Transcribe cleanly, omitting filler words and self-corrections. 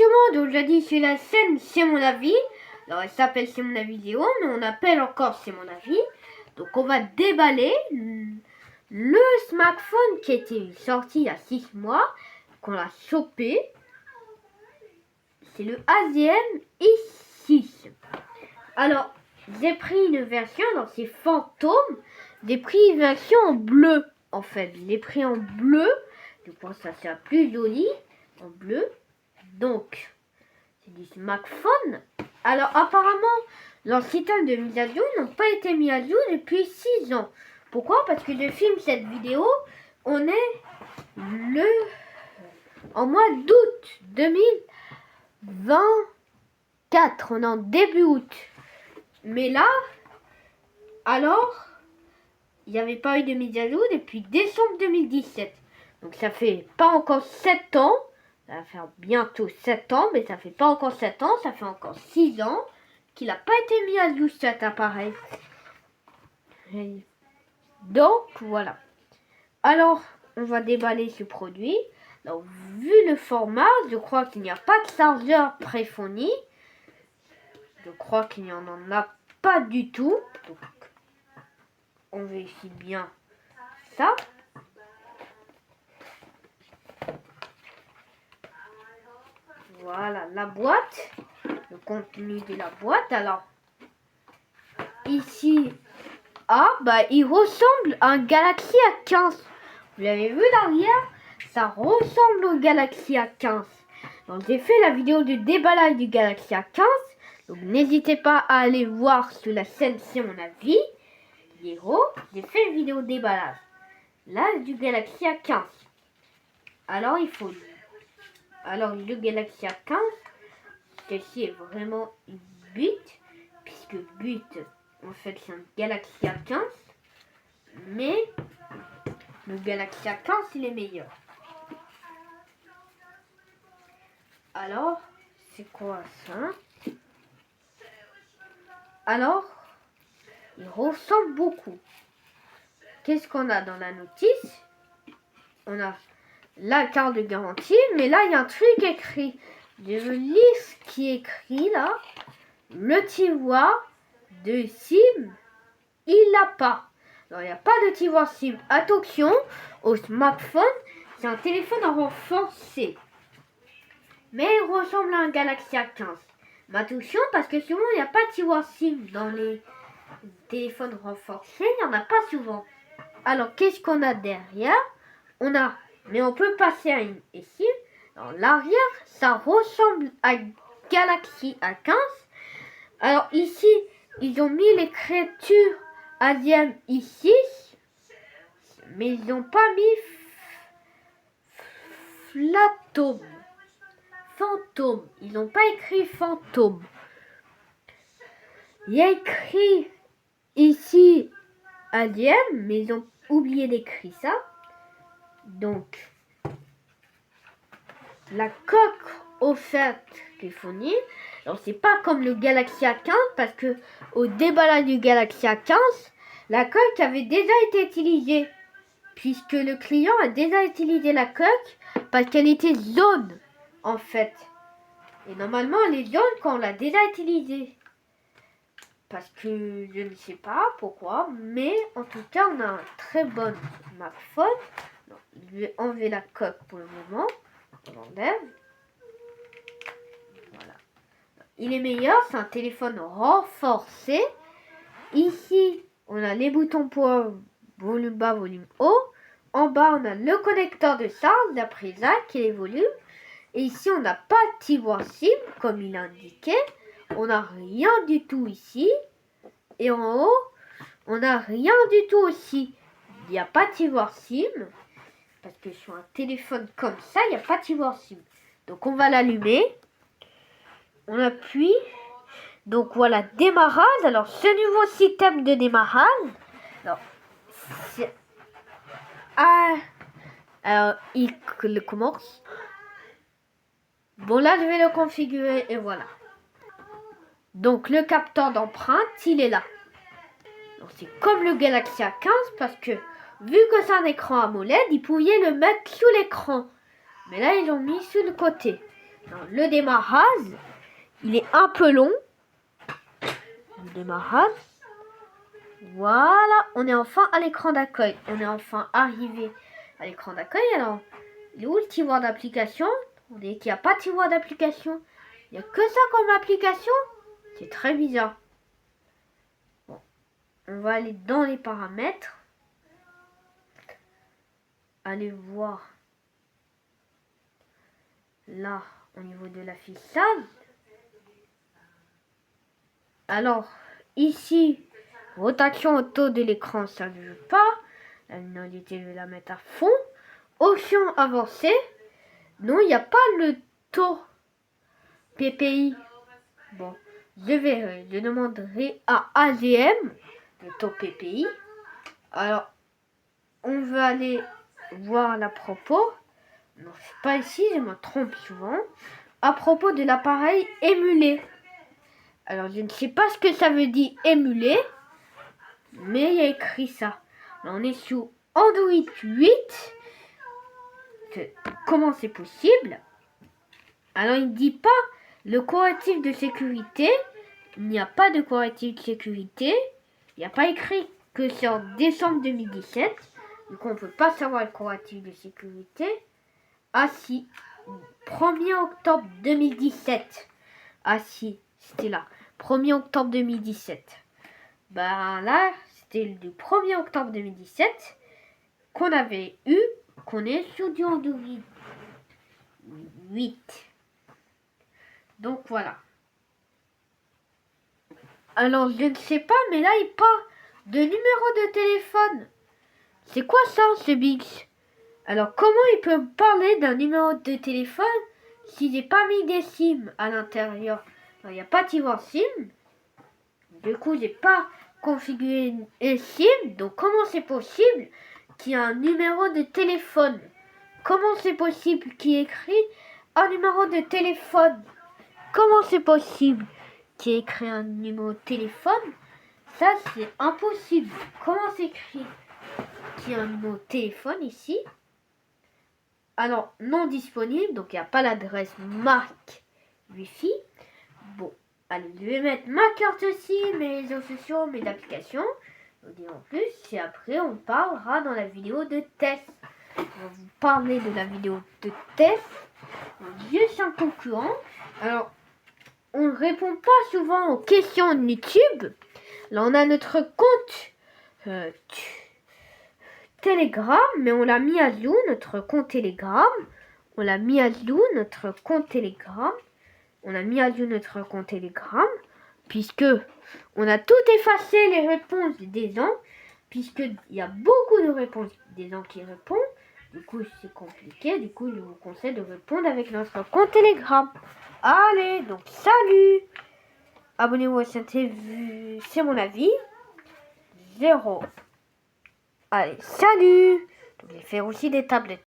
tout le monde, aujourd'hui sur la scène C'est mon avis. Alors elle s'appelle C'est mon avis vidéo, mais on appelle encore C'est mon avis. Donc on va déballer le smartphone qui était sorti il y a 6 mois, qu'on a chopé. C'est le AZM i6. Alors j'ai pris une version, donc c'est fantôme. J'ai pris une version en bleu en fait. Je l'ai pris en bleu. Je pense que ça sera plus joli en bleu. Donc, c'est du smartphone. Alors, apparemment, leurs systèmes de mise à jour n'ont pas été mis à jour depuis 6 ans. Pourquoi? Parce que je filme cette vidéo, on est en mois d'août 2024. On est en début août. Mais là, alors, il n'y avait pas eu de mise à jour depuis décembre 2017. Donc, ça fait pas encore 7 ans. Ça va faire bientôt 7 ans, mais ça fait pas encore 7 ans, ça fait encore 6 ans qu'il n'a pas été mis à jour cet appareil. Donc, voilà. Alors, on va déballer ce produit. Donc, vu le format, je crois qu'il n'y a pas de chargeur préfourni. Je crois qu'il n'y en a pas du tout. Donc, on vérifie bien ça. Voilà la boîte, le contenu de la boîte. Alors, ici, il ressemble à un Galaxy A15. Vous l'avez vu derrière, ça ressemble au Galaxy A15. Donc, j'ai fait la vidéo de déballage du Galaxy A15. Donc, n'hésitez pas à aller voir sur la scène C'est mon avis. J'ai fait une vidéo de déballage. Là, du Galaxy A15. Alors, le Galaxy A15, ceci est vraiment une but, puisque but, en fait, c'est un Galaxy A15, mais le Galaxy A15, il est meilleur. Alors, c'est quoi ça? Alors, il ressemble beaucoup. Qu'est-ce qu'on a dans la notice? On a la carte de garantie, mais là il y a un truc écrit. Je lis ce qui est écrit là. Le tiroir de SIM, il n'a pas. Alors il n'y a pas de tiroir SIM. Attention au smartphone, c'est un téléphone renforcé. Mais il ressemble à un Galaxy A15. Mais attention parce que souvent il n'y a pas de tiroir SIM dans les téléphones renforcés, il n'y en a pas souvent. Alors qu'est-ce qu'on a derrière? Mais on peut passer à une ici. Dans l'arrière, ça ressemble à Galaxy A15. Alors ici, ils ont mis l'écriture AZM i6, mais ils n'ont pas mis fantôme. Ils n'ont pas écrit fantôme. Il y a écrit ici AZM, mais ils ont oublié d'écrire ça. Donc, la coque offerte qui est fournie. Alors, c'est pas comme le Galaxy A15 parce que au déballage du Galaxy A15, la coque avait déjà été utilisée. Puisque le client a déjà utilisé la coque parce qu'elle était jaune en fait. Et normalement, elle est jaune quand on l'a déjà utilisée. Parce que je ne sais pas pourquoi, mais en tout cas, on a un très bon smartphone. Je vais enlever la coque pour le moment. On l'enlève. Voilà. Il est meilleur, c'est un téléphone renforcé. Ici, on a les boutons pour volume bas, volume haut. En bas, on a le connecteur de charge, la prise jack et les volumes. Et ici, on n'a pas de tiroir SIM, comme il indiqué. On n'a rien du tout ici. Et en haut, on n'a rien du tout aussi. Il n'y a pas de tiroir SIM. Parce que sur un téléphone comme ça, il n'y a pas de tiroir SIM. Donc, on va l'allumer. On appuie. Donc, voilà, démarrage. Alors, ce nouveau système de démarrage. Alors, il commence. Bon, là, je vais le configurer et voilà. Donc, le capteur d'empreinte, il est là. Donc, c'est comme le Galaxy A15 parce que, vu que c'est un écran AMOLED, ils pouvaient le mettre sous l'écran. Mais là, ils l'ont mis sur le côté. Alors, le démarrage, il est un peu long. Le démarrage. Voilà, on est enfin à l'écran d'accueil. On est enfin arrivé à l'écran d'accueil. Alors, il est où le tiroir d'application? On dit qu'il n'y a pas de tiroir d'application. Il n'y a que ça comme application. C'est très bizarre. Bon, on va aller dans les paramètres. Allez voir là au niveau de l'affichage. Alors, ici, rotation auto de l'écran, ça ne veut pas. La luminosité, je vais la mettre à fond. Option avancée. Non, il n'y a pas le taux PPI. Bon, je verrai. Je demanderai à AGM le taux PPI. Alors, on va aller voir à propos. Non, c'est pas ici, je me trompe souvent. À propos de l'appareil émulé. Alors, je ne sais pas ce que ça veut dire émulé, mais il y a écrit ça. Alors, on est sous Android 8. Comment c'est possible? Alors, il ne dit pas le correctif de sécurité. Il n'y a pas de correctif de sécurité. Il n'y a pas écrit que c'est en décembre 2017. Donc, on ne peut pas savoir le correctif de sécurité. Ah si, 1er octobre 2017. Ah si, c'était là. 1er octobre 2017. Ben là, c'était le 1er octobre 2017 qu'on avait eu, qu'on est sur du Android 8. Donc voilà. Alors je ne sais pas, mais là il parle de numéro de téléphone. C'est quoi ça, ce Bix? Alors comment il peut parler d'un numéro de téléphone si j'ai pas mis des SIM à l'intérieur? Il n'y a pas de tiroir SIM. Du coup, j'ai pas configuré un SIM. Donc comment c'est possible qu'il y ait un numéro de téléphone? Comment c'est possible qu'il y ait écrit un numéro de téléphone? Comment c'est possible qu'il y ait écrit un numéro de téléphone? Ça, c'est impossible. Comment c'est écrit qu'il y a un numéro de téléphone ici? Alors, non disponible, donc il n'y a pas l'adresse marque Wi-Fi. Bon, allez, je vais mettre ma carte aussi, mes réseaux sociaux, mes applications. Et en plus, et après, on parlera dans la vidéo de test. On va vous parler de la vidéo de test. Juste un concurrent. Alors, on ne répond pas souvent aux questions de YouTube. Là, on a notre compte Telegram, mais on l'a mis à jour, notre compte Telegram. On l'a mis à jour, notre compte Telegram. On a mis à jour notre compte Telegram, puisque on a tout effacé les réponses des gens, puisqu'il y a beaucoup de réponses des gens qui répondent. Du coup, c'est compliqué. Du coup, je vous conseille de répondre avec notre compte Telegram. Allez, donc salut! Abonnez-vous à cette TV, c'est mon avis. 0. Allez, salut! Je vais faire aussi des tablettes.